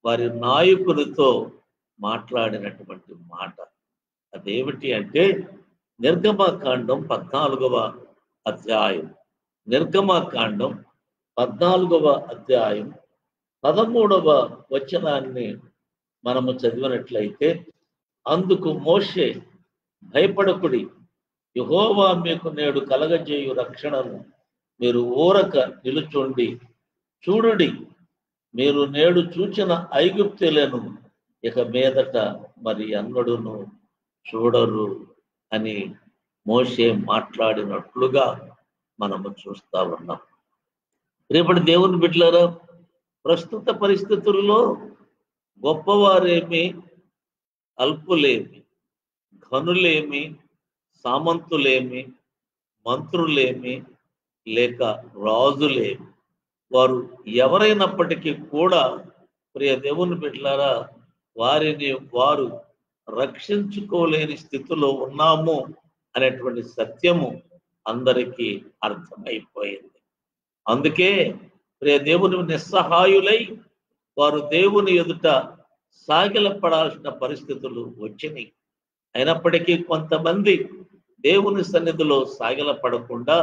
వారి నాయకులతో మాట్లాడినటువంటి మాట. అదేమిటి అంటే నిర్గమకాండం 14వ అధ్యాయం. నిర్గమకాండం 14వ అధ్యాయం 13వ వచనాన్ని మనము చదివినట్లయితే, అందుకు మోషే, భయపడకుడి, యెహోవా మీకు నేడు కలగజేయు రక్షణను మీరు ఊరక నిలుచుండి చూడుడి. మీరు నేడు చూచిన ఐగుప్తులను ఇక మీదట మరి ఎన్నడూను చూడరు అని మోషే మాట్లాడినట్లుగా మనము చూస్తా ఉన్నాం. రేపటి దేవుని బిడ్డలారా, ప్రస్తుత పరిస్థితుల్లో గొప్పవారేమి, అల్పులేమి, ఘనులేమి, సామంతులేమి, మంత్రులేమి, లేక రాజులేమి, వారు ఎవరైనప్పటికీ కూడా ప్రియ దేవుని బిడ్డలారా, వారిని వారు రక్షించుకోలేని స్థితిలో ఉన్నాము అనేటువంటి సత్యము అందరికీ అర్థమైపోయింది. అందుకే ప్రియ దేవుని నిస్సహాయులై వారు దేవుని ఎదుట సాగిలపడాల్సిన పరిస్థితులు వచ్చినాయి. అయినప్పటికీ కొంతమంది దేవుని సన్నిధిలో సాగిలపడకుండా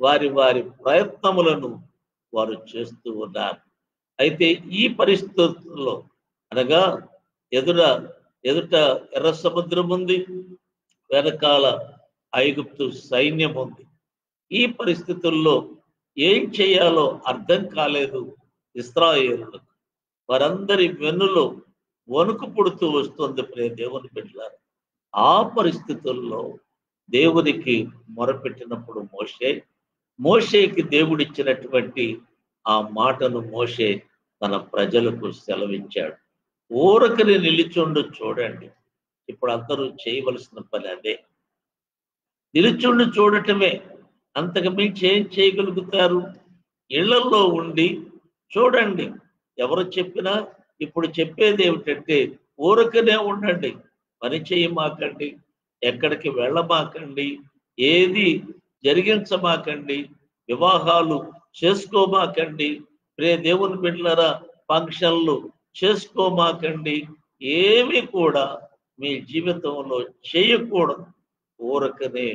వారి వారి ప్రయత్నములను వారు చేస్తూ ఉన్నారు. అయితే ఈ పరిస్థితుల్లో అనగా ఎదుట ఎర్ర సముద్రం ఉంది, వెనకాల ఐగుప్తు సైన్యం ఉంది. ఈ పరిస్థితుల్లో ఏం చేయాలో అర్థం కాలేదు ఇశ్రాయేలులకు. వారందరి వెన్నులో వణుకు పుడుతూ వస్తుంది ప్రియ దేవుని బిడ్డలారా. ఆ పరిస్థితుల్లో దేవునికి మొరపెట్టినప్పుడు మోషేకి దేవుడిచ్చినటువంటి ఆ మాటను మోషే తన ప్రజలకు సెలవిచ్చాడు. ఊరకని నిలిచుండు చూడండి. ఇప్పుడు అందరూ చేయవలసిన పని అదే, నిలిచుండి చూడటమే. అంతకు మించి ఏం చేయగలుగుతారు? ఇళ్లలో ఉండి చూడండి. ఎవరు చెప్పినా ఇప్పుడు చెప్పేది ఏమిటంటే, ఊరకనే ఉండండి, పని చేయమాకండి, ఎక్కడికి వెళ్ళమాకండి, ఏది జరిగించమాకండి, వివాహాలు చేసుకోమాకండి, ప్రియ దేవుని బిడ్డలారా ఫంక్షన్లు చేసుకోమాకండి, ఏమి కూడా మీ జీవితంలో చేయకూడదు. ఊరకనే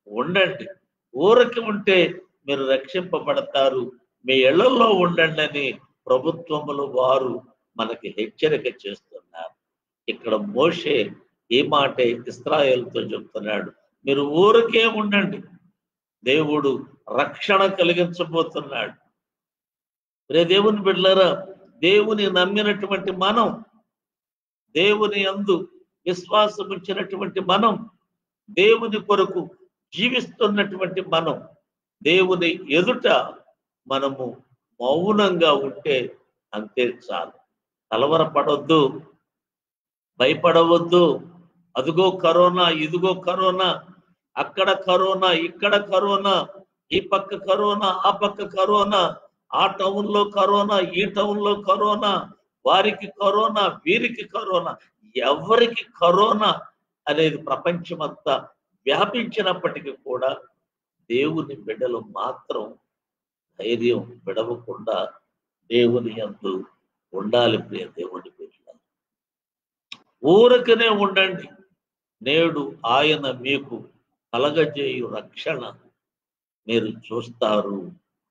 ఉండండి. ఊరకి ఉంటే మీరు రక్షింపబడతారు. మీ ఇళ్లలో ఉండండి అని ప్రభుత్వములు వారు మనకి హెచ్చరిక చేస్తున్నారు. ఇక్కడ మోషే ఈ మాట ఇశ్రాయేలుతో చెప్తున్నాడు, మీరు ఊరికే ఉండండి, దేవుడు రక్షణ కలిగించబోతున్నాడు. రే దేవుని బిడ్డలారా, దేవుని నమ్మినటువంటి మనం, దేవుని యందు విశ్వాసం ఉంచినటువంటి మనం, దేవుని కొరకు జీవిస్తున్నటువంటి మనం, దేవుని ఎదుట మనము మౌనంగా ఉంటే అంతే చాలు. కలవరపడొద్దు, భయపడవద్దు. అదిగో కరోనా, ఇదిగో కరోనా, అక్కడ కరోనా, ఇక్కడ కరోనా, ఈ పక్క కరోనా, ఆ పక్క కరోనా, ఆ టౌన్లో కరోనా, ఈ టౌన్లో కరోనా, వారికి కరోనా, వీరికి కరోనా. ఎవరికి కరోనా అనేది ప్రపంచమంతా వ్యాపించినప్పటికీ కూడా దేవుని బిడ్డలు మాత్రం ధైర్యం విడవకుండా దేవుని యందు ఉండాలి. ప్రియ దేవుని బిడ్డలు, ఊరకనే ఉండండి, నేడు ఆయన మీకు కలగజేయు రక్షణ మీరు చూస్తారు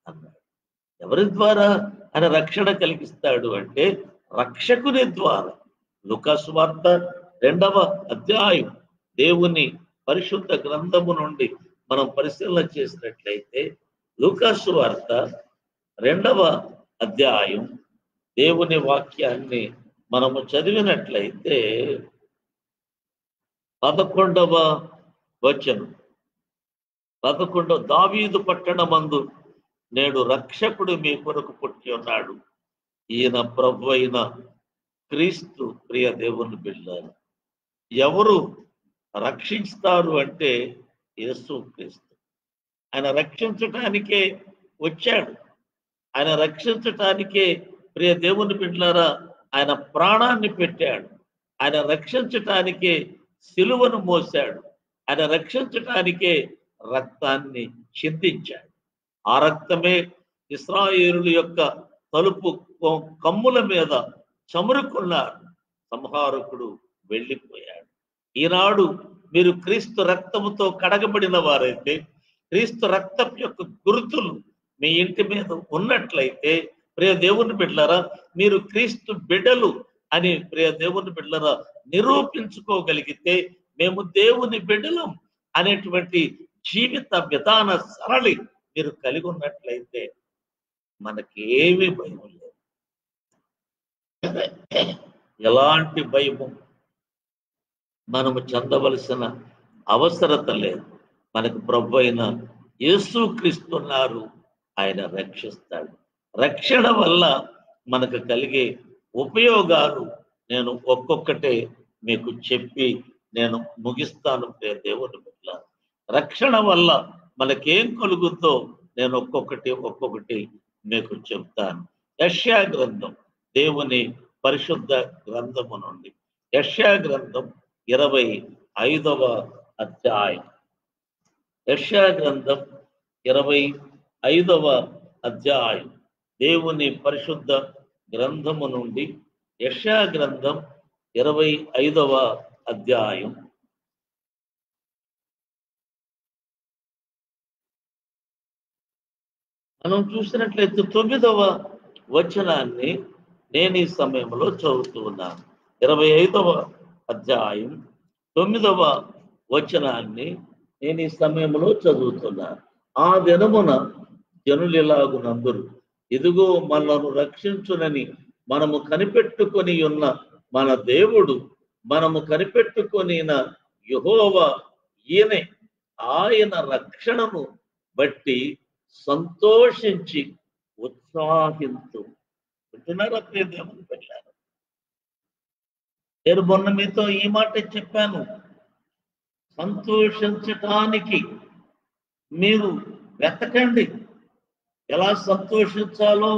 అన్నాడు. ఎవరి ద్వారా ఆయన రక్షణ కలిగిస్తాడు అంటే రక్షకుని ద్వారా. లూకా సువార్త 2వ అధ్యాయం దేవుని పరిశుద్ధ గ్రంథము నుండి మనం పరిశీలన చేసినట్లయితే, లూకా సువార్త 2వ అధ్యాయం దేవుని వాక్యాన్ని మనము చదివినట్లయితే 11వ వచనం, 11 దావీదు పట్టణమందు నేడు రక్షకుడు మీ కొరకు పుట్టి ఉన్నాడు, ఈయన ప్రభు అయిన క్రీస్తు. ప్రియ దేవుని బిడ్డలారా, ఎవరు రక్షిస్తారు అంటే యేసు క్రీస్తు. ఆయన రక్షించటానికే వచ్చాడు. ఆయన రక్షించటానికే ప్రియ దేవుని బిడ్డలారా ఆయన ప్రాణాన్ని పెట్టాడు. ఆయన రక్షించటానికే సిలువను మోశాడు. ఆయన రక్షించటానికే రక్తాన్ని చిందించాడు. ఆ రక్తమే ఇశ్రాయేలుల యొక్క తలుపు కమ్ముల మీద చమురుకున్నారు. సంహారకుడు వెళ్ళిపోయాడు. ఈనాడు మీరు క్రీస్తు రక్తముతో కడగబడిన వారైతే, క్రీస్తు రక్తపు యొక్క గుర్తులు మీ ఇంటి మీద ఉన్నట్లయితే, ప్రియ దేవుని బిడ్డలారా, మీరు క్రీస్తు బిడ్డలు అని ప్రియ దేవుని బిడ్డలారా నిరూపించుకోగలిగితే, మేము దేవుని బిడ్డలం అనేటువంటి జీవిత విధాన సరళి మీరు కలిగి ఉన్నట్లయితే మనకి ఏమీ భయం లేదు. ఎలాంటి భయము మనము చెందవలసిన అవసరత లేదు. మనకు ప్రభు అయిన యేసుక్రీస్తున్నారు, ఆయన రక్షిస్తాడు. రక్షణ వల్ల మనకు కలిగే ఉపయోగాలు నేను ఒక్కొక్కటే మీకు చెప్పి నేను ముగిస్తాను. దేవుని బిడ్డ, రక్షణ వల్ల మనకేం కలుగుద్దో నేను ఒక్కొక్కటి మీకు చెప్తాను. యెషయా గ్రంథం, దేవుని పరిశుద్ధ గ్రంథము నుండి యెషయా గ్రంథం 25వ అధ్యాయం. యెషయా గ్రంథం 25వ అధ్యాయం, దేవుని పరిశుద్ధ గ్రంథము నుండి యెషయా గ్రంథం 25వ అధ్యాయం. మనం చూసినట్లయితే 9వ వచనాన్ని నేను ఈ సమయంలో చదువుతూ ఉన్నాను. 25వ అధ్యాయం 9వ వచనాన్ని నేను ఈ సమయంలో చదువుతున్నాను. ఆ దినమున జనులిలాగునందురు, ఇదిగో మనలను రక్షించునని మనము కనిపెట్టుకొని ఉన్న మన దేవుడు, మనము కనిపెట్టుకొనిన యెహోవా ఈయనే, ఆయన రక్షణను బట్టి సంతోషించి ఉత్సాహించు. వింటున్నారా ప్రియ దేవుని బిడ్డలారా? నేను మొన్న మీతో ఈ మాట చెప్పాను. సంతోషించటానికి మీరు వెతకండి. ఎలా సంతోషించాలో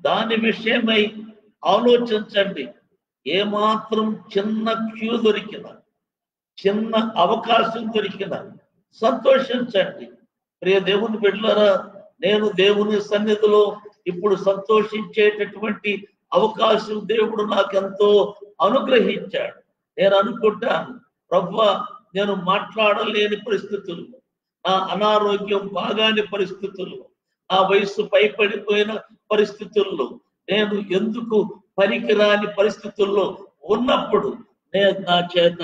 దాని విషయమై ఆలోచించండి. ఏమాత్రం చిన్న క్యూ దొరికిన, చిన్న అవకాశం దొరికిన సంతోషించండి. ప్రియ దేవుని బిడ్డలారా, నేను దేవుని సన్నిధిలో ఇప్పుడు సంతోషించేటటువంటి అవకాశం దేవుడు నాకెంతో అనుగ్రహించాడు. నేను అనుకుంటాను, ప్రభువా, నేను మాట్లాడలేని పరిస్థితులు, నా అనారోగ్యం బాగాని పరిస్థితులు, నా వయస్సు పైపడిపోయిన పరిస్థితుల్లో, నేను ఎందుకు పనికిరాని పరిస్థితుల్లో ఉన్నప్పుడు నా చేత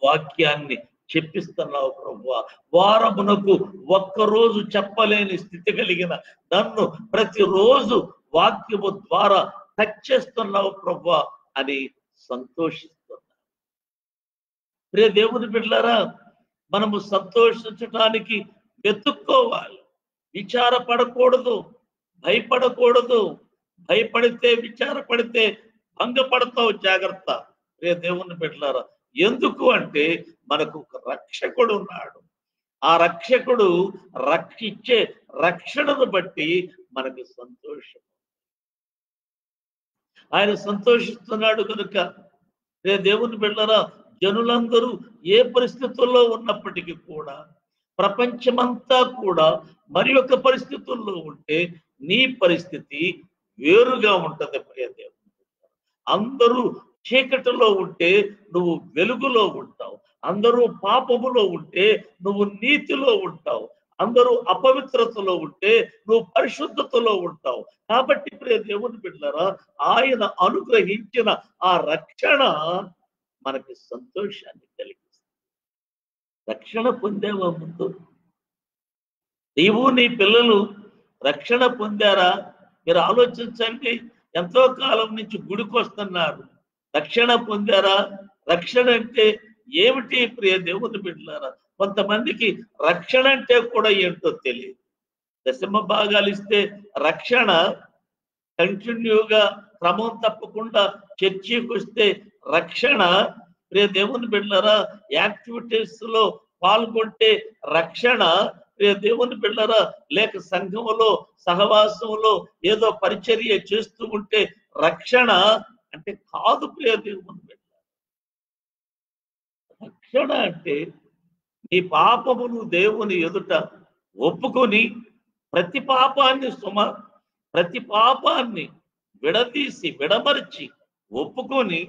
వాక్యాన్ని చెప్పిస్తున్నావు ప్రభువా. వారమునకు ఒక్కరోజు చెప్పలేని స్థితి కలిగిన నన్ను ప్రతిరోజు వాక్యము ద్వారా టచ్ చేస్తున్నావు ప్రభువా అని సంతోషిస్తున్నా. ప్రియ దేవుని బిడ్డలారా, మనము సంతోషించడానికి వెతుక్కోవాలి. విచారపడకూడదు, భయపడకూడదు. భయపడితే, విచారపడితే భంగపడతావు. జాగ్రత్త ప్రియ దేవుని బిడ్డలారా. ఎందుకు అంటే మనకు ఒక రక్షకుడు ఉన్నాడు. ఆ రక్షకుడు రక్షించే రక్షణను బట్టి మనకు సంతోషం. ఆయన సంతోషిస్తున్నాడు కనుక ప్రియ దేవుని బిడ్డలారా, జనులందరూ ఏ పరిస్థితుల్లో ఉన్నప్పటికీ కూడా, ప్రపంచమంతా కూడా మరి ఒక పరిస్థితుల్లో ఉంటే నీ పరిస్థితి వేరుగా ఉంటది. ప్రియ దేవుని బిడ్డలారా, అందరూ చీకటిలో ఉంటే నువ్వు వెలుగులో ఉంటావు. అందరూ పాపములో ఉంటే నువ్వు నీతిలో ఉంటావు. అందరూ అపవిత్రతలో ఉంటే నువ్వు పరిశుద్ధతలో ఉంటావు. కాబట్టి ప్రియ దేవుని బిడ్డలారా, ఆయన అనుగ్రహించిన ఆ రక్షణ మనకి సంతోషాన్ని కలిగిస్తుంది. రక్షణ పొందేవా? ముందు నీవు నీ పిల్లలు రక్షణ పొందారా? మీరు ఆలోచించండి. ఎంతో కాలం నుంచి గుడికి వస్తున్నారు, రక్షణ పొందారా? రక్షణ అంటే ఏమిటి ప్రియ దేవుని బిడ్డలారా? కొంతమందికి రక్షణ అంటే కూడా ఏంటో తెలియదు. దశమ భాగాలు ఇస్తే రక్షణ, కంటిన్యూగా క్రమం తప్పకుండా చర్చికి వస్తే రక్షణ. ప్రియ దేవుని బిడ్డలారా, యాక్టివిటీస్ లో పాల్గొంటే రక్షణ. ప్రియ దేవుని బిడ్డలారా, లేక సంఘములో సహవాసంలో ఏదో పరిచర్య చేస్తూ ఉంటే రక్షణ అంటే కాదు. ప్రియ దేవుని బిడ్డ, రక్షణ అంటే నీ పాపమును దేవుని ఎదుట ఒప్పుకొని ప్రతి పాపాన్ని విడమర్చి ఒప్పుకొని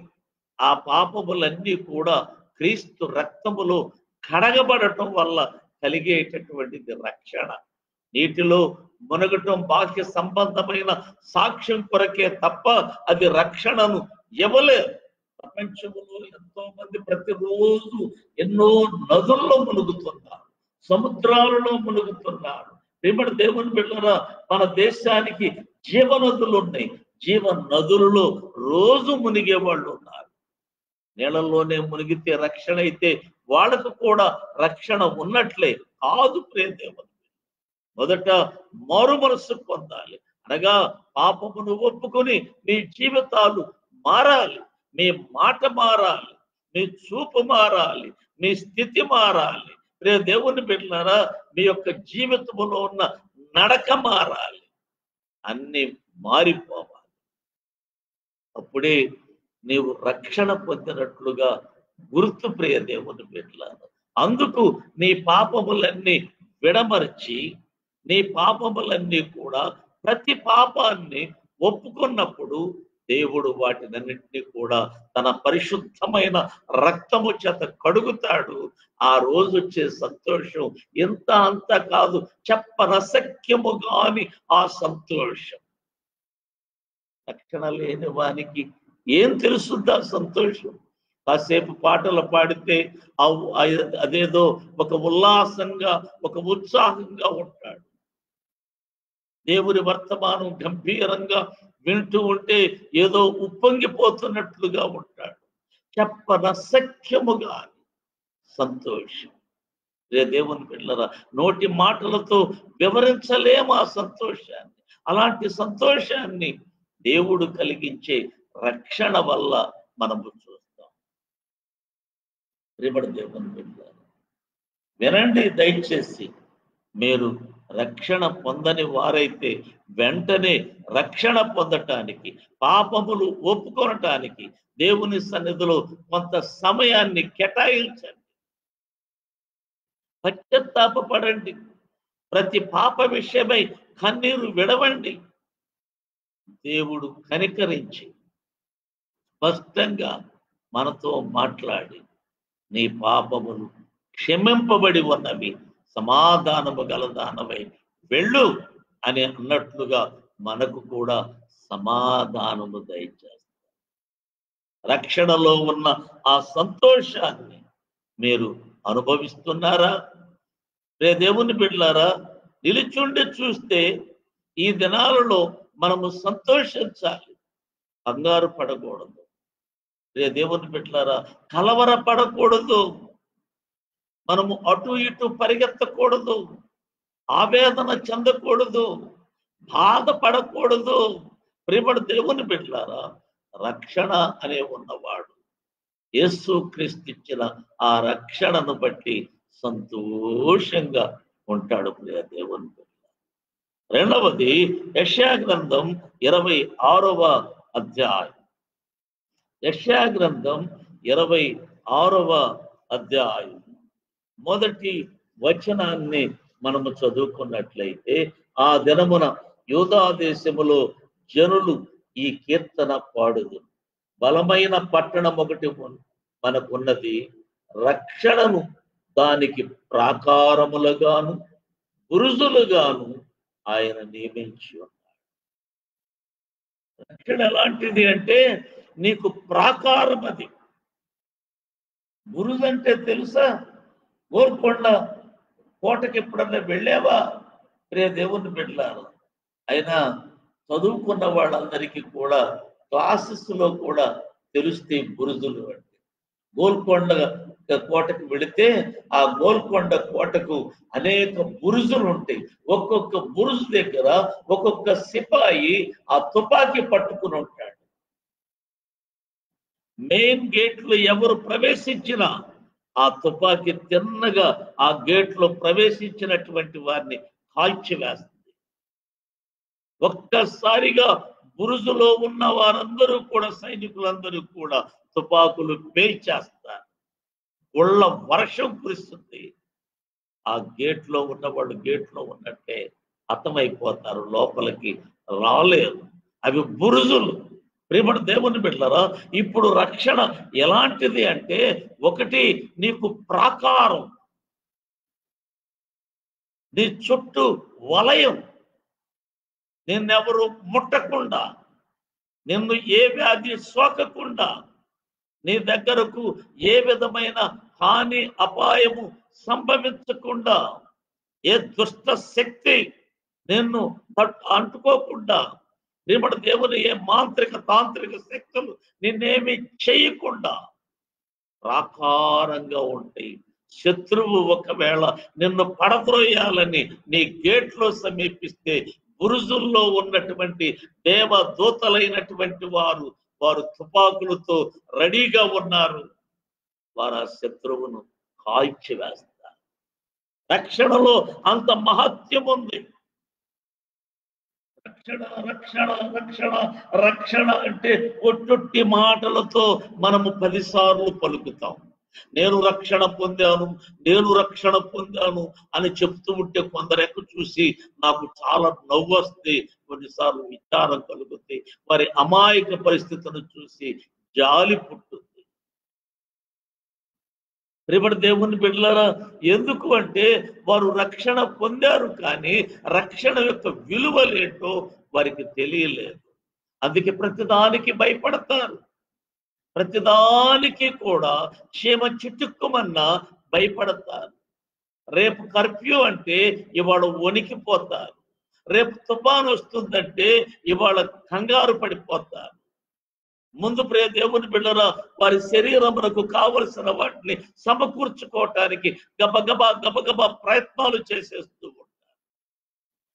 ఆ పాపములన్నీ కూడా క్రీస్తు రక్తములో కడగబడటం వల్ల కలిగేటటువంటిది రక్షణ. నీటిలో మునగటం బాహ్య సంబంధమైన సాక్ష్యం కొరకే తప్ప అది రక్షణను ఇవ్వలేదు. ప్రపంచంలో ఎంతో మంది ప్రతిరోజు ఎన్నో నదుల్లో మునుగుతున్నారు, సముద్రాలలో మునుగుతున్నారు. ప్రియమైన దేవుని బిడ్డలారా, మన దేశానికి జీవనదులు ఉన్నాయి. జీవ నదులలో రోజు మునిగే వాళ్ళు ఉన్నారు. నీళ్ళల్లోనే మునిగితే రక్షణ అయితే వాళ్ళకు కూడా రక్షణ ఉన్నట్లే కాదు. ప్రియ దేవుని మొదట మారు మనస్సు పొందాలి. అనగా పాపమును ఒప్పుకొని మీ జీవితాలు మారాలి, మీ మాట మారాలి, మీ చూపు మారాలి, మీ స్థితి మారాలి. ప్రియ దేవుని బిడ్డలారా, మీ యొక్క జీవితంలో ఉన్న నడక మారాలి, అన్ని మారిపోవాలి. అప్పుడే నీవు రక్షణ పొందినట్లుగా గుర్తు. ప్రియ దేవుని బిడ్డలారా, అందుకు నీ పాపములన్నీ విడమర్చి, నీ పాపములన్నీ కూడా ప్రతి పాపాన్ని ఒప్పుకున్నప్పుడు దేవుడు వాటినన్నింటినీ కూడా తన పరిశుద్ధమైన రక్తము చేత కడుగుతాడు. ఆ రోజు వచ్చే సంతోషం ఎంత అంత కాదు, చెప్పనసఖ్యము గాని ఆ సంతోషం. రక్షణ లేని వానికి ఏం తెలుస్తుందా సంతోషం? కాసేపు పాటలు పాడితే అదేదో ఒక ఉల్లాసంగా, ఒక ఉత్సాహంగా ఉంటాడు. దేవుని వర్తమానం గంభీరంగా వింటూ ఉంటే ఏదో ఉప్పొంగిపోతున్నట్లుగా ఉంటాడు. చెప్పనసఖ్యముగా సంతోషం. దేవుని బిడ్డలారా, నోటి మాటలతో వివరించలేము ఆ సంతోషాన్ని. అలాంటి సంతోషాన్ని దేవుడు కలిగించే రక్షణ వల్ల మనము చూస్తాం. ప్రియమైన దేవుని బిడ్డలారా, వినండి దయచేసి. మీరు రక్షణ పొందని వారైతే వెంటనే రక్షణ పొందటానికి, పాపములు ఒప్పుకొనటానికి దేవుని సన్నిధిలో కొంత సమయాన్ని కేటాయించండి. పశ్చాత్తాపపడండి. ప్రతి పాప విషయమై కన్నీరు విడవండి. దేవుడు కనికరించి స్పష్టంగా మనతో మాట్లాడి, నీ పాపములు క్షమింపబడి ఉన్నవి, సమాధానము గలదానమై వెళ్ళు అని అన్నట్లుగా మనకు కూడా సమాధానము దయచేస్తారు. రక్షణలో ఉన్న ఆ సంతోషాన్ని మీరు అనుభవిస్తున్నారా? రే దేవుని బిడ్డలారా, నిలిచుండి చూస్తే ఈ దినాలలో మనము సంతోషించాలి, కంగారు పడకూడదు. రే దేవుని బిడ్డలారా, కలవర పడకూడదు. మనము అటు ఇటు పరిగెత్తకూడదు, ఆవేదన చెందకూడదు, బాధపడకూడదు. ప్రియమైన దేవుని బిడ్డలారా, రక్షణ అనే ఉన్నవాడు యేసు క్రీస్తు ఇచ్చిన ఆ రక్షణను బట్టి సంతోషంగా ఉంటాడు. ప్రియ దేవుని బిడ్డ. రెండవది యెషయా గ్రంథం 26వ అధ్యాయం. యెషయా గ్రంథం 26వ అధ్యాయం మొదటి వచనాన్ని మనము చదువుకున్నట్లయితే, ఆ దినమున యూదా దేశములో జనులు ఈ కీర్తన పాడుదు. బలమైన పట్టణం ఒకటి మనకున్నది, రక్షణను దానికి ప్రాకారములుగాను బురుజులుగాను ఆయన నియమించి ఉన్నాడు. రక్షణ ఎలాంటిది అంటే, నీకు ప్రాకారం అది. బురుజు అంటే తెలుసా? గోల్కొండ కోటకి ఎప్పుడన్నా వెళ్ళావా? ప్రియ దేవుని బిడ్డలారా, అయినా చదువుకున్న వాళ్ళందరికీ కూడా క్లాసెస్ లో కూడా తెలుస్తే బురుజులు అంటే. గోల్కొండ కోటకు వెళితే ఆ గోల్కొండ కోటకు అనేక బురుజులు ఉంటాయి. ఒక్కొక్క బురుజు దగ్గర ఒక్కొక్క సిపాయి ఆ తుపాకీ పట్టుకుని ఉంటాడు. మెయిన్ గేట్ లో ఎవరు ప్రవేశించినా ఆ తుపాకీ తిన్నగా ఆ గేట్ లో ప్రవేశించినటువంటి వారిని కాల్చివేస్తుంది. ఒక్కసారిగా బురుజులో ఉన్న వారందరూ కూడా, సైనికులందరూ కూడా తుపాకులు పేల్చేస్తారు. ఒళ్ళ వర్షం కురుస్తుంది. ఆ గేట్ లో ఉన్న వాళ్ళు గేట్ లో ఉన్నట్టే హతమైపోతారు, లోపలికి రాలేరు. అవి బురుజులు. ప్రియమైన దేవుని బిడ్డలారా, ఇప్పుడు రక్షణ ఎలాంటిది అంటే, ఒకటి నీకు ప్రాకారం, నీ చుట్టూ వలయం, నిన్నెవరు ముట్టకుండా, నిన్ను ఏ వ్యాధి సోకకుండా, నీ దగ్గరకు ఏ విధమైన హాని అపాయము సంభవించకుండా, ఏ దుష్ట శక్తి నిన్ను అంటుకోకుండా, ప్రియమైన దేవుని ఏ మాంత్రిక తాంత్రిక శక్తులు నిన్నేమి చేయకుండా ప్రాకారంగా ఉంటాయి. శత్రువు ఒకవేళ నిన్ను పడద్రోయాలని నీ గేట్లో సమీపిస్తే, బురుజుల్లో ఉన్నటువంటి దేవదూతలైనటువంటి వారు తుపాకులతో రెడీగా ఉన్నారు. వారు ఆ శత్రువును కాల్చి వేస్తారు. రక్షణలో అంత మహత్యం ఉంది. రక్షణ రక్షణ రక్షణ రక్షణ అంటే ఒట్టొట్టి మాటలతో మనము 10 సార్లు పలుకుతాం. నేను రక్షణ పొందాను, నేను రక్షణ పొందాను అని చెప్తూ ఉంటే కొందరెక్కు చూసి నాకు చాలా నవ్వు వస్తే, కొన్నిసార్లు విచారం కలుగుతాయి. వారి అమాయక పరిస్థితులను చూసి జాలి పుట్టుంది. ప్రియమైన దేవుని బిడ్డలారా, ఎందుకు అంటే వారు రక్షణ పొందారు, కానీ రక్షణ యొక్క విలువలేంటో వారికి తెలియలేదు. అందుకే ప్రతిదానికి భయపడతారు. ప్రతిదానికి కూడా క్షేమ చిట్టుక్కుమన్నా భయపడతారు. రేపు కర్ఫ్యూ అంటే ఇవాళ వణికిపోతారు. రేపు తుఫాను వస్తుందంటే ఇవాళ కంగారు పడిపోతారు. ముందు ప్రియ దేవుని బిడ్డలారా, వారి శరీరమునకు కావలసిన వాటిని సమకూర్చుకోవటానికి గబగబా ప్రయత్నాలు చేసేస్తూ ఉంటారు.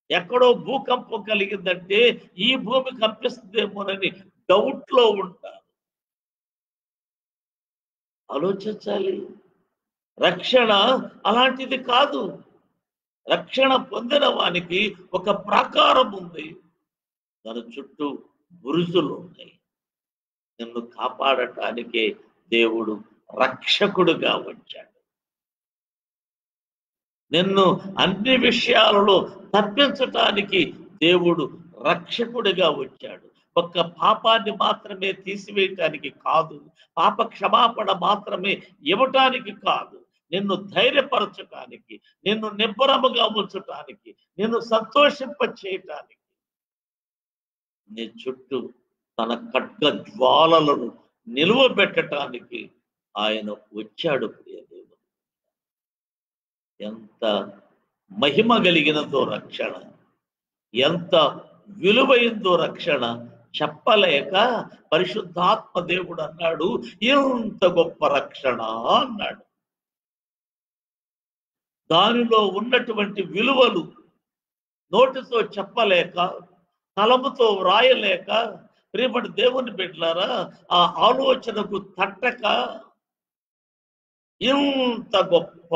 ఎక్కడో భూకంపం కలిగిందంటే ఈ భూమి కంపిస్తుందేమోనని డౌట్ లో ఉంటారు. ఆలోచించాలి. రక్షణ అలాంటిది కాదు. రక్షణ పొందిన వానికి ఒక ప్రాకారం ఉంది, దాని చుట్టూ బురుజులు ఉన్నాయి. నిన్ను కాపాడటానికే దేవుడు రక్షకుడుగా వచ్చాడు. నిన్ను అన్ని విషయాలలో తప్పించటానికి దేవుడు రక్షకుడిగా వచ్చాడు. ఒక్క పాపాన్ని మాత్రమే తీసివేయటానికి కాదు, పాప క్షమాపణ మాత్రమే ఇవ్వటానికి కాదు, నిన్ను ధైర్యపరచటానికి, నిన్ను నిబ్బరముగా ఉంచటానికి, నిన్ను సంతోషింప చేయటానికి, నీ చుట్టూ తన ఖడ్గ జ్వాలలను నిలువబెట్టడానికి ఆయన వచ్చాడు. ప్రియ దేవుడు, ఎంత మహిమ కలిగినదో రక్షణ, ఎంత విలువైందో రక్షణ చెప్పలేక పరిశుద్ధాత్మ దేవుడు అన్నాడు, ఎంత గొప్ప రక్షణ అన్నాడు. దానిలో ఉన్నటువంటి విలువలు నోటితో చెప్పలేక, కలముతో వ్రాయలేక, ప్రియమైన దేవుని బిడ్డలారా, ఆ ఆలోచనకు తట్టక ఇంత గొప్ప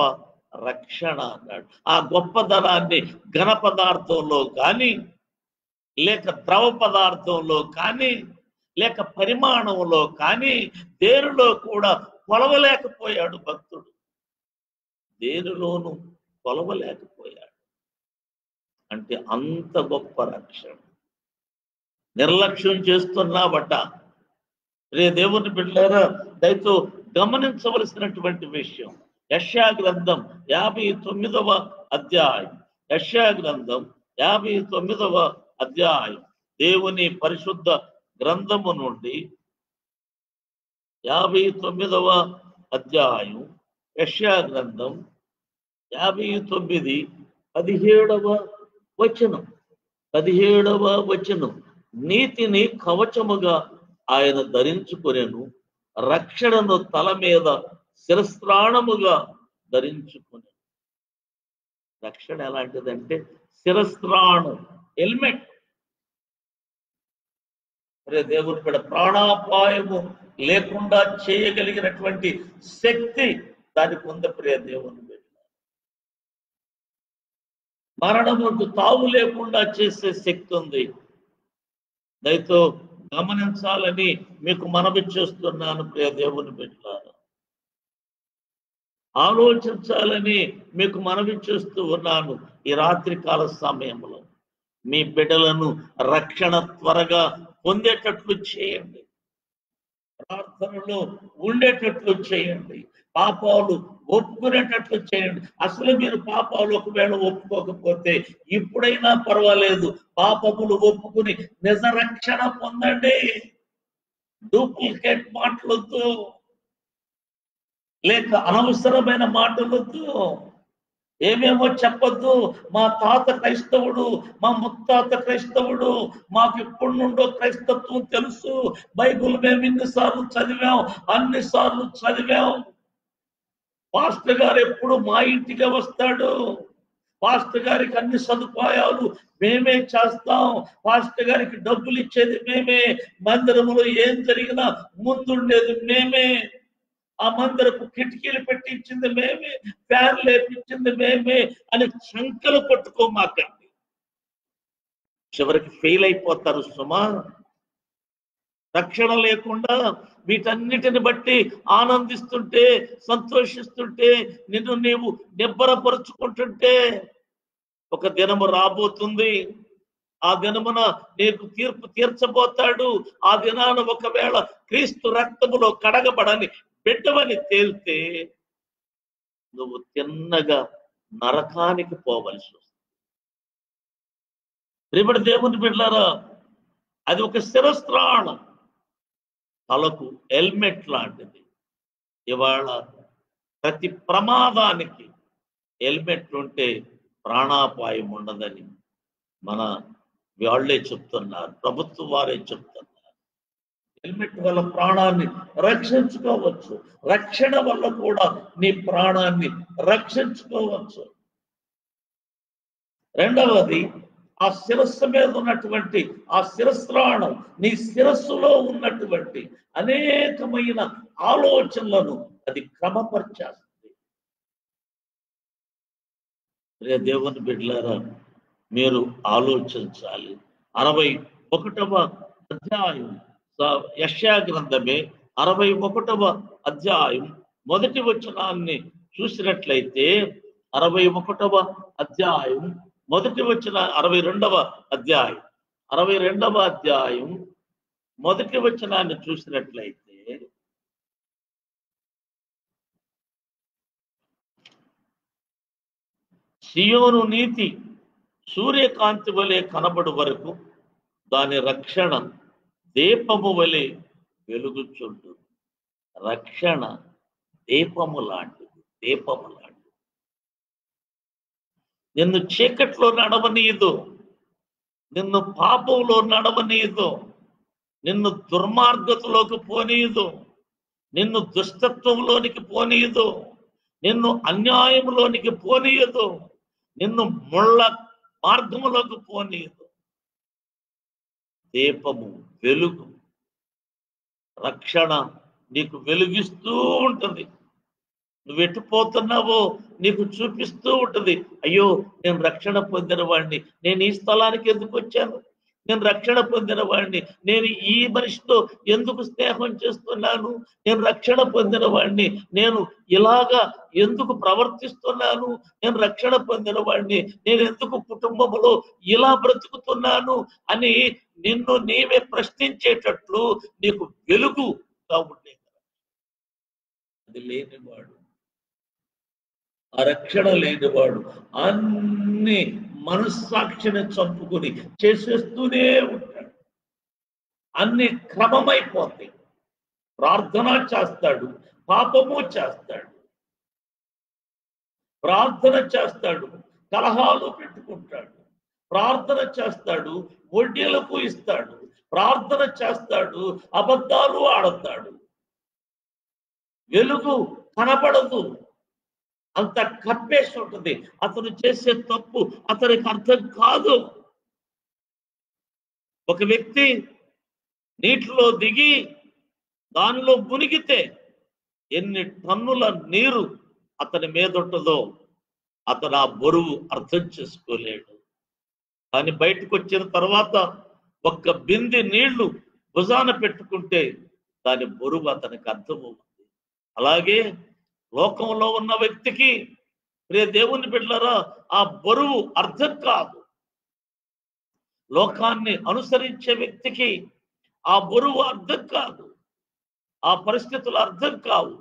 రక్షణ అన్నాడు. ఆ గొప్పదనాన్ని ఘన పదార్థంలో కానీ, లేక ద్రవ పదార్థంలో కానీ, లేక పరిమాణంలో కానీ, దేనిలో కూడా కొలవలేకపోయాడు భక్తుడు. దేనిలోనూ కొలవలేకపోయాడు. అంటే అంత గొప్ప రక్షణ. నిర్లక్ష్యం చేస్తున్నావట. రే దేవుని బిడ్డలారా, దయతో గమనించవలసినటువంటి విషయం, యెషయా గ్రంథం 59వ అధ్యాయం, యెషయా గ్రంథం 59వ అధ్యాయం, దేవుని పరిశుద్ధ గ్రంథము నుండి 59వ అధ్యాయం, యెషయా గ్రంథం 59 17వ వచనం. నీతిని కవచముగా ఆయన ధరించుకొనెను, రక్షణను తల మీద శిరస్త్రాణముగా ధరించుకొనెను. రక్షణ ఎలాంటిదంటే శిరస్త్రాణం, హెల్మెట్. అరే దేవుని బిడ్డ, ప్రాణాపాయము లేకుండా చేయగలిగినటువంటి శక్తి దానికి ఉంది. ప్రియ దేవుని బిడ్డ, మరణముకు తావు లేకుండా చేసే శక్తి ఉంది. దయతో గమనించాలని మీకు మనవి చేస్తున్నాను. ప్రియ దేవుని బిడ్డలారా, ఆలోచించాలని మీకు మనవి చేస్తూ ఉన్నాను. ఈ రాత్రి కాల సమయంలో మీ బిడ్డలను రక్షణ త్వరగా పొందేటట్లు చేయండి. ప్రార్థనలో ఉండేటట్లు చేయండి. పాపాలు ఒప్పుకునేటట్లు చేయండి. అసలు మీరు పాపాలు ఒకవేళ ఒప్పుకోకపోతే ఇప్పుడైనా పర్వాలేదు, పాపములు ఒప్పుకుని నిజ రక్షణ పొందండి. డూప్లికేట్ మాటలొద్దు, లేక అనవసరమైన మాటలొద్దు, ఏమేమో చెప్పొద్దు. మా తాత క్రైస్తవుడు, మా ముత్తాత క్రైస్తవుడు, మాకు ఎప్పటి నుండో క్రైస్తత్వం తెలుసు, బైబుల్ మేము ఇన్నిసార్లు చదివాం, అన్నిసార్లు చదివాం. పాస్టర్ గారు ఎప్పుడు మా ఇంటికే వస్తాడు, పాస్టర్ గారికి అన్ని సదుపాయాలు మేమే చేస్తాం, పాస్టర్ గారికి డబ్బులు ఇచ్చేది మేమే, మందిరంలో ఏం జరిగినా ముందుండేది మేమే, ఆ మందిరపు కిటికీలు పెట్టించింది మేమే, ఫ్యాన్ లేపించింది మేమే అని సంకలు కొట్టుకోమాకండి. చివరికి ఫెయిల్ అయిపోతారు సుమా. రక్షణ లేకుండా వీటన్నిటిని బట్టి ఆనందిస్తుంటే, సంతోషిస్తుంటే, నిన్ను నీవు నిబ్బరపరుచుకుంటుంటే ఒక దినము రాబోతుంది. ఆ దినమున నీకు తీర్పు తీర్చబోతాడు. ఆ దినాన ఒకవేళ క్రీస్తు రక్తములో కడగబడని బిడ్డవని తేలితే నువ్వు తిన్నగా నరకానికి పోవలసి వస్తుంది. రేపటి దేవుని బిడ్డలారా, అది ఒక శిరస్త్రాణం, తలకు హెల్మెట్ లాంటిది. ఇవాళ ప్రతి ప్రమాదానికి హెల్మెట్ ఉంటే ప్రాణాపాయం ఉండదని మన వాళ్ళే చెప్తున్నారు, ప్రభుత్వం వారే చెప్తున్నారు. హెల్మెట్ వల్ల ప్రాణాన్ని రక్షించుకోవచ్చు, రక్షణ వల్ల కూడా నీ ప్రాణాన్ని రక్షించుకోవచ్చు. రెండవది, ఆ శిరస్సు మీద ఉన్నటువంటి ఆ శిరస్త్రాణం నీ శిరస్సులో ఉన్నటువంటి అనేకమైన ఆలోచనలను అది క్రమపరిచేస్తుంది. దేవుని బిడ్డలారా, మీరు ఆలోచించాలి. 61వ అధ్యాయం, యెషయా గ్రంథమే 61వ అధ్యాయం మొదటి వచనాన్ని చూసినట్లయితే, 61వ అధ్యాయం మొదటి వచన 62వ అధ్యాయం 62వ అధ్యాయం మొదటి వచనాన్ని చూసినట్లయితే, సియోను నీతి సూర్యకాంతి వలె కనబడు వరకు దాని రక్షణ దీపము వలె వెలుగుచుంటుంది. రక్షణ దీపము లాంటిది, దీపము లాంటిది. నిన్ను చీకట్లో నడవనీయదు, నిన్ను పాపంలో నడవనీయదు, నిన్ను దుర్మార్గతలోకి పోనీయదు, నిన్ను దుష్టత్వంలోనికి పోనీయదు, నిన్ను అన్యాయంలోనికి పోనీయదు, నిన్ను ముళ్ళ మార్గములోకి పోనీయదు. దీపము, వెలుగు, రక్షణ నీకు వెలుగిస్తూ ఉంటుంది. నువ్వు ఎట్టుపోతున్నావో నీకు చూపిస్తూ ఉంటుంది. అయ్యో, నేను రక్షణ పొందిన వాడిని, నేను ఈ స్థలానికి ఎందుకు వచ్చాను, నేను రక్షణ పొందిన వాడిని, నేను ఈ మనిషితో ఎందుకు స్నేహం చేస్తున్నాను, నేను రక్షణ పొందిన వాడిని, నేను ఇలాగా ఎందుకు ప్రవర్తిస్తున్నాను, నేను రక్షణ పొందిన వాడిని, నేను ఎందుకు కుటుంబంలో ఇలా బ్రతుకుతున్నాను అని నిన్ను నీవే ప్రశ్నించేటట్లు నీకు వెలుగుగా ఉండేది. అది లేనివాడు, ఆ రక్షణ లేనివాడు అన్ని మనస్సాక్షిని చంపుకుని చేసేస్తూనే ఉంటాడు. అన్ని క్రమమైపోతాయి. ప్రార్థన చేస్తాడు, పాపము చేస్తాడు, ప్రార్థన చేస్తాడు, కలహాలు పెట్టుకుంటాడు, ప్రార్థన చేస్తాడు, వడ్డీలకు ఇస్తాడు, ప్రార్థన చేస్తాడు, అబద్ధాలు ఆడతాడు. వెలుగు కనబడదు, అంత కప్పేసి ఉంటుంది. అతను చేసే తప్పు అతనికి అర్థం కాదు. ఒక వ్యక్తి నీటిలో దిగి దానిలో మునిగితే ఎన్ని టన్నుల నీరు అతని మీద ఉంటుందో అతను ఆ బరువు అర్థం చేసుకోలేడు. కానీ బయటకు వచ్చిన తర్వాత ఒక్క బిందె నీళ్లు భుజాన పెట్టుకుంటే దాని బరువు అతనికి అర్థమవుతుంది. అలాగే లోకంలో ఉన్న వ్యక్తికి, ప్రియ దేవుని బిడ్డలారా, ఆ బరువు అర్థం కాదు. లోకాన్ని అనుసరించే వ్యక్తికి ఆ బరువు అర్థం కాదు, ఆ పరిస్థితులు అర్థం కావు,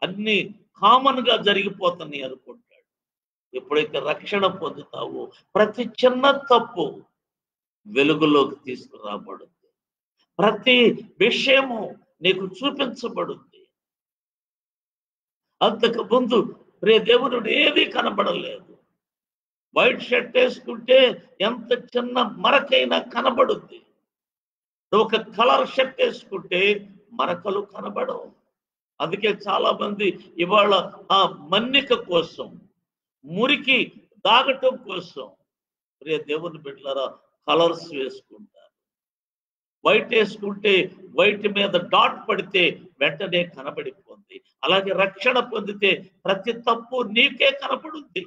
అన్ని కామన్ గా జరిగిపోతున్నాయి అనుకుంటాడు. ఎప్పుడైతే రక్షణ పొందుతావో ప్రతి చిన్న తప్పు వెలుగులోకి తీసుకురాబడుతుంది, ప్రతి విషయము నీకు చూపించబడుతుంది. అంతకు ముందు దేవుడు ఏది కనబడలేదు. వైట్ షర్ట్ వేసుకుంటే ఎంత చిన్న మరకైనా కనబడుద్ది. ఒక కలర్ షర్ట్ వేసుకుంటే మరకలు కనబడవు. అందుకే చాలా మంది ఇవాళ ఆ మన్నిక కోసం, మురికి దాగటం కోసం దేవుని బిడ్డలారా కలర్స్ వేసుకుంటారు. వైట్ వేసుకుంటే వైట్ మీద డాట్ పడితే వెంటనే కనబడిపోతుంది. అలాగే రక్షణ పొందితే ప్రతి తప్పు నీకే కనబడుద్ది,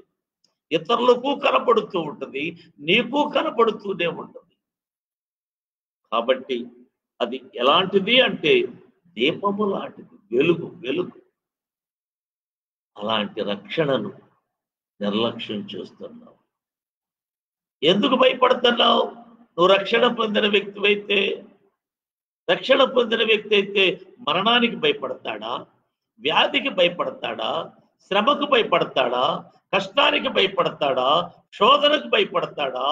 ఇతరులకు కనబడుతూ ఉంటుంది, నీకు కనబడుతూనే ఉంటుంది. కాబట్టి అది ఎలాంటిది అంటే దీపము లాంటిది, వెలుగు వెలుగు. అలాంటి రక్షణను నిర్లక్ష్యం చేస్తున్నావు. ఎందుకు భయపడుతున్నావు? నువ్వు రక్షణ పొందిన వ్యక్తి అయితే మరణానికి భయపడతాడా, వ్యాధికి భయపడతాడా, శ్రమకు భయపడతాడా, కష్టానికి భయపడతాడా, శోధనకు భయపడతాడా,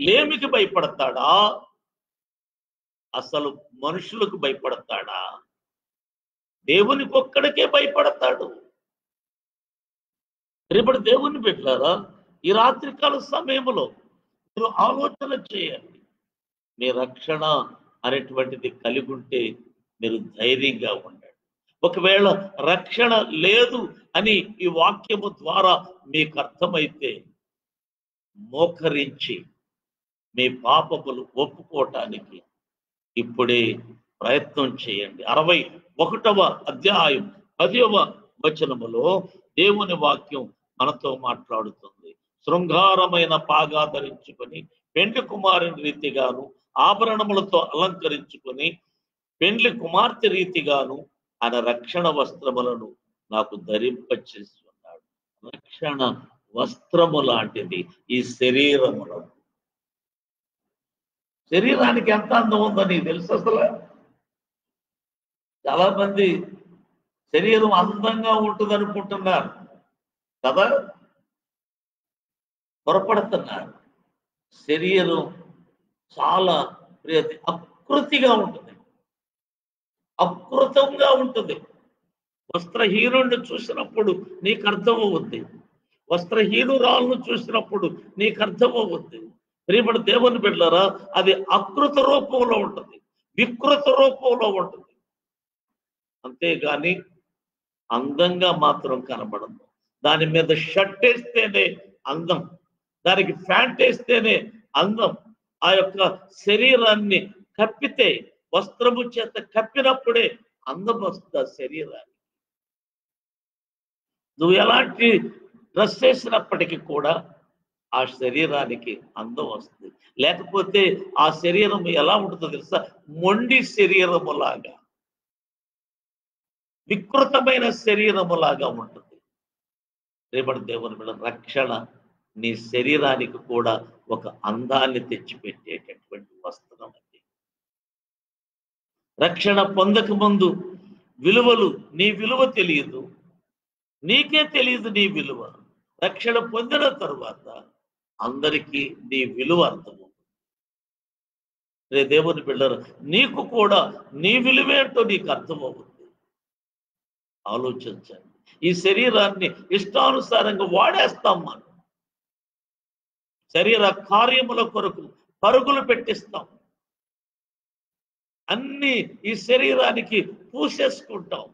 లేమికి భయపడతాడా, అసలు మనుషులకు భయపడతాడా? దేవునికి ఒక్కడికే భయపడతాడు. రేపటి దేవుని పెట్టారా? ఈ రాత్రికాల సమయంలో మీరు ఆలోచన చేయండి. మీ రక్షణ అనేటువంటిది కలిగి ఉంటే మీరు ధైర్యంగా ఉండండి. ఒకవేళ రక్షణ లేదు అని ఈ వాక్యము ద్వారా మీకు అర్థమైతే మోకరించి మీ పాపములు ఒప్పుకోవటానికి ఇప్పుడే ప్రయత్నం చేయండి. 61వ అధ్యాయం 10వ వచనములో దేవుని వాక్యం మనతో మాట్లాడుతుంది. శృంగారమైన పాగా ధరించుకొని పెండ్లి కుమారుని రీతిగాను, ఆభరణములతో అలంకరించుకొని పెండ్లి కుమార్తె రీతిగాను ఆయన రక్షణ వస్త్రములను నాకు ధరింపచేస్తున్నాడు. రక్షణ వస్త్రము లాంటిది ఈ శరీరములో. శరీరానికి ఎంత అందం ఉందని తెలుసు అసలు? చాలా మంది శరీరం అందంగా ఉంటుంది అనుకుంటున్నారు కదా, పొరపడుతున్నారు. శరీరం చాలా అకృతిగా ఉంటుంది, అకృతంగా ఉంటుంది. వస్త్రహీనుడిని చూసినప్పుడు నీకు అర్థమవుద్ది, వస్త్రహీనురాలను చూసినప్పుడు నీకు అర్థమవుద్ది. ప్రియమైన దేవుని బిడ్డలారా, అది అకృత రూపంలో ఉంటుంది, వికృత రూపంలో ఉంటుంది. అంతేగాని అందంగా మాత్రం కనబడదు. దాని మీద షర్ట్ వేస్తేనే అందం, దానికి ప్యాంట్ వేస్తేనే అందం. ఆ యొక్క శరీరాన్ని కప్పితే, వస్త్రము చేత కప్పినప్పుడే అందం వస్తుంది శరీరాన్ని. నువ్వు ఎలాంటి డ్రెస్ వేసినప్పటికీ కూడా ఆ శరీరానికి అందం వస్తుంది. లేకపోతే ఆ శరీరం ఎలా ఉంటుందో తెలుసా? మొండి శరీరములాగా, వికృతమైన శరీరములాగా ఉంటుంది. రేపటి దేవుని మీద రక్షణ నీ శరీరానికి కూడా ఒక అందాన్ని తెచ్చిపెట్టేటటువంటి వస్త్రం అది. రక్షణ పొందక ముందు విలువలు, నీ విలువ తెలియదు, నీకే తెలియదు నీ విలువ. రక్షణ పొందిన తరువాత అందరికీ నీ విలువ అర్థమవుతుంది. రే దేవుని బిడ్డలు, నీకు కూడా నీ విలువేంటో నీకు అర్థమవుతుంది. ఆలోచించండి. ఈ శరీరాన్ని ఇష్టానుసారంగా వాడేస్తాం మనం. శరీర కార్యముల కొరకు పరుగులు పెట్టిస్తాం, అన్ని ఈ శరీరానికి పూసేసుకుంటాం.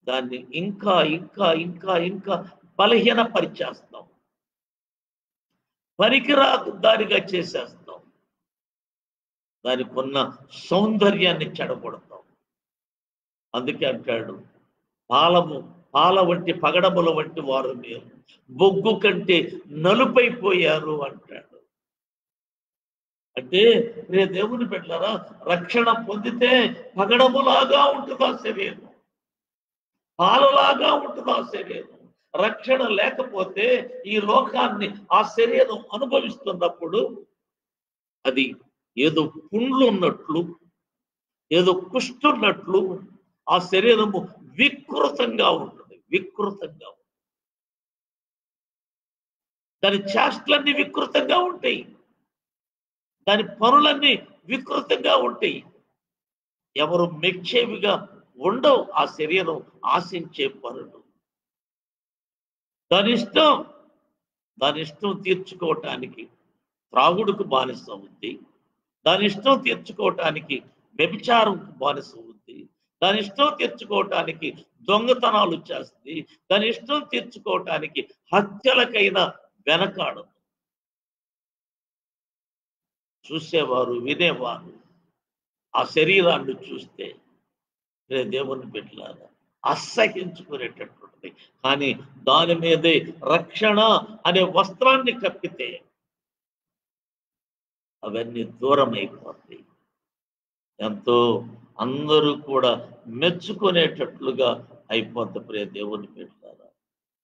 దాన్ని ఇంకా ఇంకా ఇంకా ఇంకా బలహీనపరిచేస్తాం, పనికిరాకు దానిగా చేసేస్తాం, దానికి ఉన్న సౌందర్యాన్ని చెడగొడతాం. అందుకే అంటాడు, పాల వంటి పగడముల వంటి వారు మీరు బొగ్గు కంటే నలుపైపోయారు అంటాడు. అంటే దేవుని బిడ్డలారా, రక్షణ పొందితే పగడములాగా ఉంటుంది ఆ శరీరం, పాలలాగా ఉంటుంది ఆ శరీరం. రక్షణ లేకపోతే ఈ లోకాన్ని ఆ శరీరం అనుభవిస్తున్నప్పుడు అది ఏదో పుండ్లు ఉన్నట్లు, ఏదో కుష్టున్నట్లు ఆ శరీరము వికృతంగా ఉంటుంది. వికృతంగా దాని చేష్టలన్నీ వికృతంగా ఉంటాయి. దాని పనులన్నీ వికృతంగా ఉంటాయి. ఎవరు మెచ్చేవిగా ఉండవు ఆ శరీరం ఆశించే పనులు. దాని ఇష్టం తీర్చుకోవటానికి త్రాగుడుకు బానిస ఉంది. దాని ఇష్టం తీర్చుకోవటానికి వ్యభిచారంకు బానిస ఉంది. దాని ఇష్టం తీర్చుకోవటానికి దొంగతనాలు చేస్తుంది. దాని ఇష్టం తీర్చుకోవటానికి హత్యలకైనా వెనకాడదు. చూసేవారు, వినేవారు ఆ శరీరాన్ని చూస్తే దేవుని బిడ్డలారా అసహించుకునేటటువంటిది. కానీ దాని మీదే రక్షణ అనే వస్త్రాన్ని కప్పితే అవన్నీ దూరం అయిపోతాయి. ఎంతో అందరూ కూడా మెచ్చుకునేటట్లుగా అయిపోద్ది. ప్రియ దేవుని బిడ్డలారా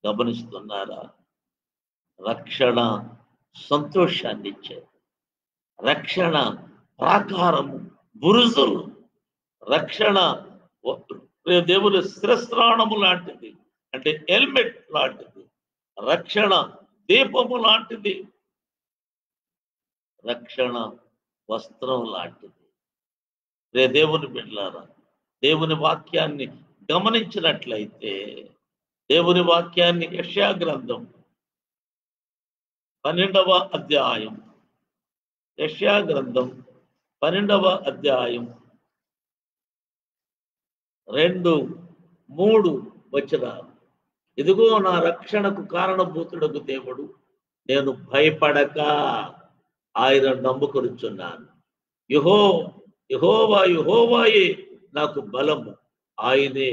గమనిస్తున్నారా? రక్షణ సంతోషాన్ని ఇచ్చేది. రక్షణ ప్రాకారము, బురుజులు. రక్షణ దేవుని శిరస్త్రాణము లాంటిది, అంటే హెల్మెట్ లాంటిది. రక్షణ దీపము లాంటిది. రక్షణ వస్త్రం లాంటిది. దేవుని బిడ్డలారా దేవుని వాక్యాన్ని గమనించినట్లయితే, దేవుని వాక్యాన్ని యెషయా గ్రంథం 12వ అధ్యాయం, యెషయా గ్రంథం 12వ అధ్యాయం 2-3 వచనాలు. ఇదిగో నా రక్షణకు కారణభూతుడకు దేవుడు, నేను భయపడక ఆయన నమ్ముకొనుచున్నాను. యెహోవాయే నాకు బలము, ఆయనే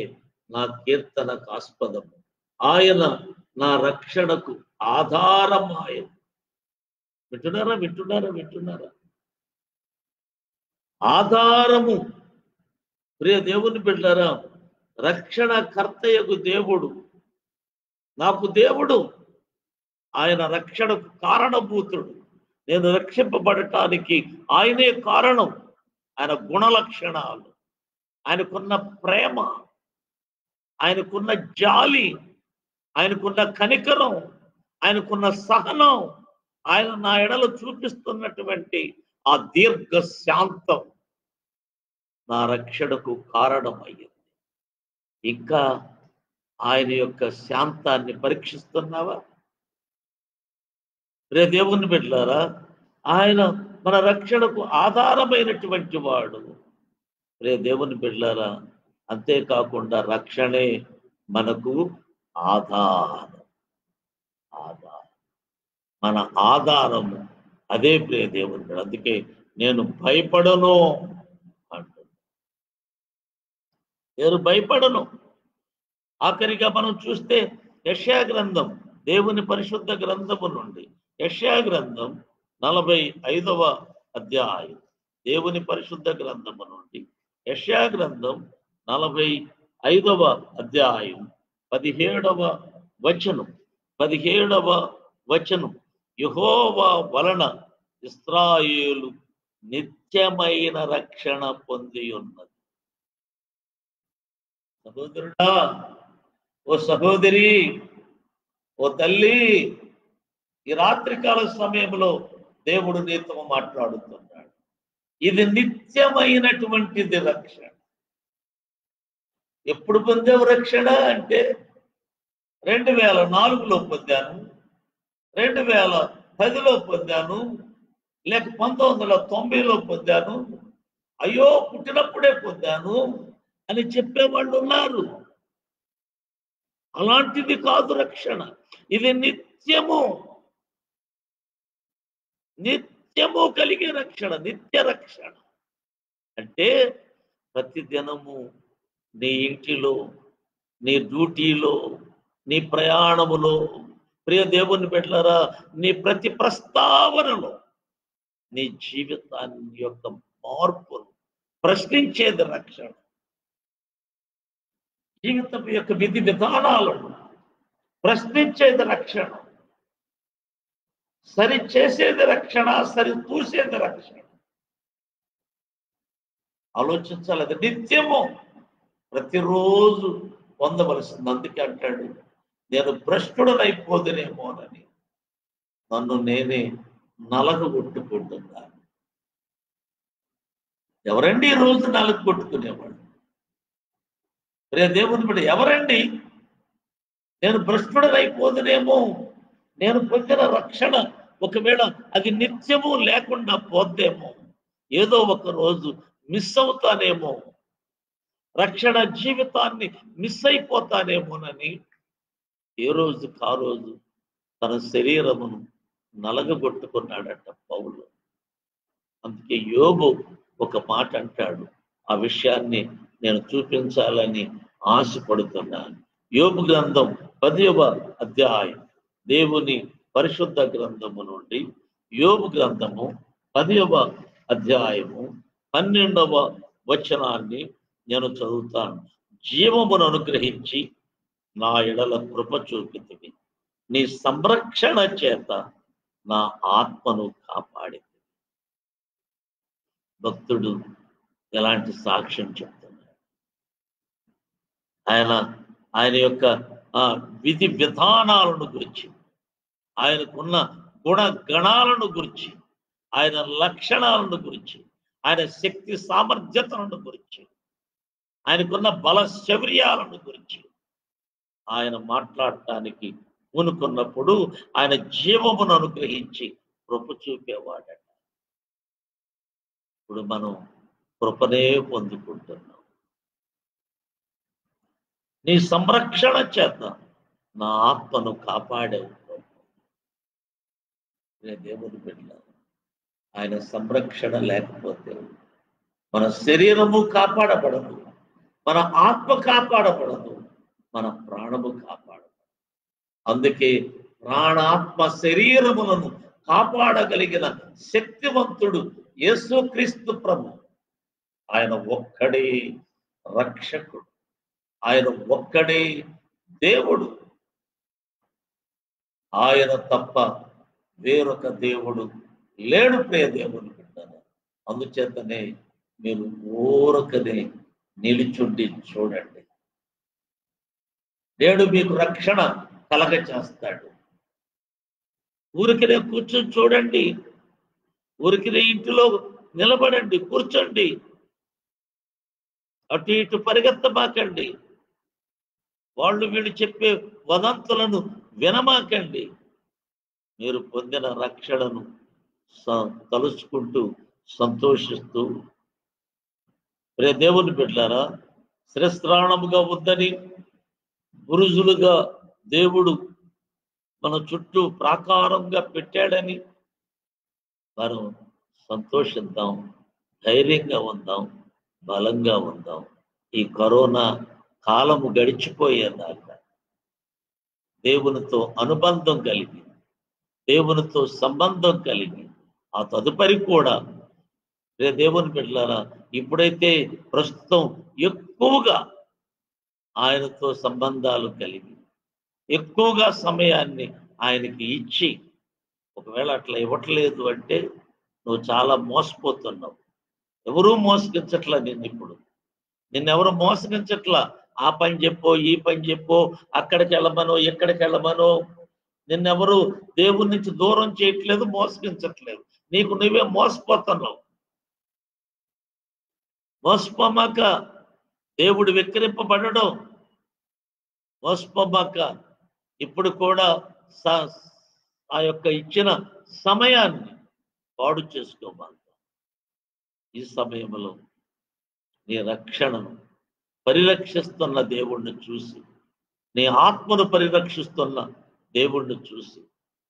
నా కీర్తనకు ఆస్పదము, ఆయన నా రక్షణకు ఆధారమాయ. వింటున్నారా? ఆధారము. ప్రియ దేవుని బిడ్డలారా, రక్షణ కర్తయగు దేవుడు, నాకు దేవుడు, ఆయన రక్షణకు కారణభూతుడు. నేను రక్షింపబడటానికి ఆయనే కారణం. ఆయన గుణలక్షణాలు, ఆయనకున్న ప్రేమ, ఆయనకున్న జాలి, ఆయనకున్న కనికరం, ఆయనకున్న సహనం, ఆయన నా ఎడలో చూపిస్తున్నటువంటి ఆ దీర్ఘ శాంతం నా రక్షణకు కారణమయ్యింది. ఇంకా ఆయన యొక్క శాంతాన్ని పరీక్షిస్తున్నావా? రే దేవుని బిడ్డలారా, ఆయన మన రక్షణకు ఆధారమైనటువంటి వాడు. రే దేవుని బిడ్డలారా, అంతేకాకుండా రక్షణే మనకు ఆధారం. మన ఆధారము అదే ప్రియ దేవుని బిడ్డ. అందుకే నేను భయపడను అంటున్నాను. నేను భయపడను. ఆఖరిగా మనం చూస్తే యెషయా గ్రంథం, దేవుని పరిశుద్ధ గ్రంథము నుండి యెషయా గ్రంథం 45వ అధ్యాయం, దేవుని పరిశుద్ధ గ్రంథము నుండి యెషయా గ్రంథం 45వ అధ్యాయం 17వ వచనం. యెహోవా వలన ఇశ్రాయేలు నిత్యమైన రక్షణ పొంది ఉన్నది. సహోదరుడా, ఓ సహోదరి, ఓ తల్లి, ఈ రాత్రికాల సమయంలో దేవుడు నీతో మాట్లాడుతున్నాడు. ఇది నిత్యమైనటువంటిది రక్షణ. ఎప్పుడు పొందావు రక్షణ అంటే 2004లో పొందాను, 2010లో పొందాను, లేక 1990లో పొందాను, అయ్యో పుట్టినప్పుడే పొందాను అని చెప్పేవాళ్ళు ఉన్నారు. అలాంటిది కాదు రక్షణ. ఇది నిత్యము కలిగే రక్షణ, నిత్య రక్షణ. అంటే ప్రతిదినము నీ ఇంటిలో, నీ డ్యూటీలో, నీ ప్రయాణములో, ప్రియ దేవుని బిడ్డలారా, నీ ప్రతి ప్రస్తావనలో నీ జీవితాన్ని యొక్క మార్పును ప్రశ్నించేది రక్షణ. జీవితం యొక్క విధి విధానాలను ప్రశ్నించేది రక్షణ. సరి చేసేది రక్షణ, సరి చూసేది రక్షణ. ఆలోచించాలి. అది నిత్యము ప్రతిరోజు పొందవలసింది. అందుకే అంటాడు, నేను భ్రష్టుడనైపోదునేమోనని నన్ను నేనే నలగగొట్టుకుంటున్నాను. ఎవరండి ఈ రోజు నలగొట్టుకునేవాడు? రే దేవుని బిడ్డ ఎవరండి? నేను భ్రష్టుడనైపోదునేమో, నేను పొందిన రక్షణ ఒకవేళ అది నిత్యము లేకుండా పోద్దేమో, ఏదో ఒక రోజు మిస్ అవుతానేమో, రక్షణ జీవితాన్ని మిస్ అయిపోతానేమోనని ఏ రోజుకి ఆ రోజు తన శరీరమును నలగగొట్టుకున్నాడట పౌలు. అందుకే యోబు ఒక మాట అంటాడు, ఆ విషయాన్ని నేను చూపించాలని ఆశపడుతున్నాను. యోబు గ్రంథం 10వ అధ్యాయం, దేవుని పరిశుద్ధ గ్రంథము నుండి యోబు గ్రంథము 10వ అధ్యాయము 12వ వచనాన్ని నేను చదువుతాను. జీవమును అనుగ్రహించి నా ఎడల కృప చూపితివి, నీ సంరక్షణ చేత నా ఆత్మను కాపాడింది. భక్తుడు ఎలాంటి సాక్ష్యం చెప్తున్నాడు? ఆయన యొక్క విధి విధానాలను గురించి, ఆయనకున్న గుణగణాలను గురించి, ఆయన లక్షణాలను గురించి, ఆయన శక్తి సామర్థ్యతలను గురించి, ఆయనకున్న బల శౌర్యాలను గురించి ఆయన మాట్లాడటానికి పూనుకున్నప్పుడు ఆయన జీవమును అనుగ్రహించి కృప చూపేవాడట. ఇప్పుడు మనం కృపనే పొందుకుంటున్నాం. నీ సంరక్షణ చేత నా ఆత్మను కాపాడే దేవుని బిడ్డ. ఆయన సంరక్షణ లేకపోతే మన శరీరము కాపాడబడదు, మన ఆత్మ కాపాడబడదు, మన ప్రాణము కాపాడబడదు. అందుకే ప్రాణాత్మ శరీరములను కాపాడగలిగిన శక్తివంతుడు యేసుక్రీస్తు ప్రభు. ఆయన ఒక్కడే రక్షకుడు, ఆయన ఒక్కడే దేవుడు. ఆయన తప్ప వేరొక దేవుడు లేడు. ప్రియ దేవుని బిడ్డలారా, అందుచేతనే మీరు ఊరకనే నిలుచుండి చూడండి. నేడు మీకు రక్షణ కలగ చేస్తాడు. ఊరికినే కూర్చొని చూడండి, ఊరికినే ఇంటిలో నిలబడండి, కూర్చోండి, అటు ఇటు పరిగెత్తమాకండి, వాళ్ళు వీళ్ళు చెప్పే వదంతులను వినమాకండి. మీరు పొందిన రక్షణను తలుచుకుంటూ సంతోషిస్తూ, ప్రియ దేవుని బిడ్డలారా, శిరస్త్రాణముగా వద్దని బురుజులుగా దేవుడు మన చుట్టూ ప్రాకారంగా పెట్టాడని మనం సంతోషిద్దాం, ధైర్యంగా ఉందాం, బలంగా ఉందాం. ఈ కరోనా కాలము గడిచిపోయేదాకా దేవునితో అనుబంధం కలిగి, దేవునితో సంబంధం కలిగి, ఆ తదుపరి కూడా దేవుని బిడ్డలారా, ఇప్పుడైతే ప్రస్తుతం ఎక్కువగా ఆయనతో సంబంధాలు కలిగి, ఎక్కువగా సమయాన్ని ఆయనకి ఇచ్చి, ఒకవేళ అట్లా ఇవ్వట్లేదు అంటే నువ్వు చాలా మోసపోతున్నావు. ఎవరూ మోసగించట్లా ఇప్పుడు, నిన్నెవరు మోసగించట్లా. ఆ పని చెప్పో, ఈ పని చెప్పో, అక్కడికి వెళ్ళమనో, ఇక్కడికి వెళ్ళమనో, నిన్నెవరు దేవుడి నుంచి దూరం చేయట్లేదు, మోసగించట్లేదు. నీకు నువ్వే మోసపోతున్నావు. మోసపోమాక దేవుడు వెక్కిరింపబడడం, మోసపోమాక ఇప్పుడు కూడా ఆ యొక్క ఇచ్చిన సమయాన్ని పాడు చేసుకోమాక. ఈ సమయంలో నీ రక్షణను పరిరక్షిస్తున్న దేవుణ్ణి చూసి, నీ ఆత్మను పరిరక్షిస్తున్న దేవుణ్ణి చూసి,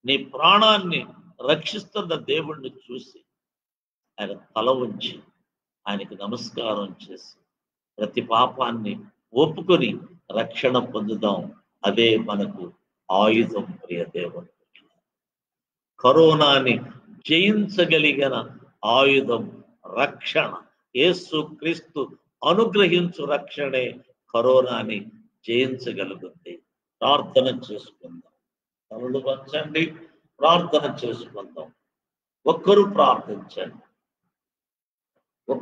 నీ ప్రాణాన్ని రక్షిస్తున్న దేవుణ్ణి చూసి ఆయన తల ఉంచి ఆయనకి నమస్కారం చేసి ప్రతి పాపాన్ని ఒప్పుకొని రక్షణ పొందుదాం. అదే మనకు ఆయుధం. ప్రియ దేవుని కరోనాని జయించగలిగిన ఆయుధం రక్షణ. యేసు క్రీస్తు అనుగ్రహించు రక్షణే కరోనాని జయించగలుగుతుంది. ప్రార్థన చేసుకుందాం. తలలు వంచండి, ప్రార్థన చేసుకుందాం. ఒక్కరు ప్రార్థించండి.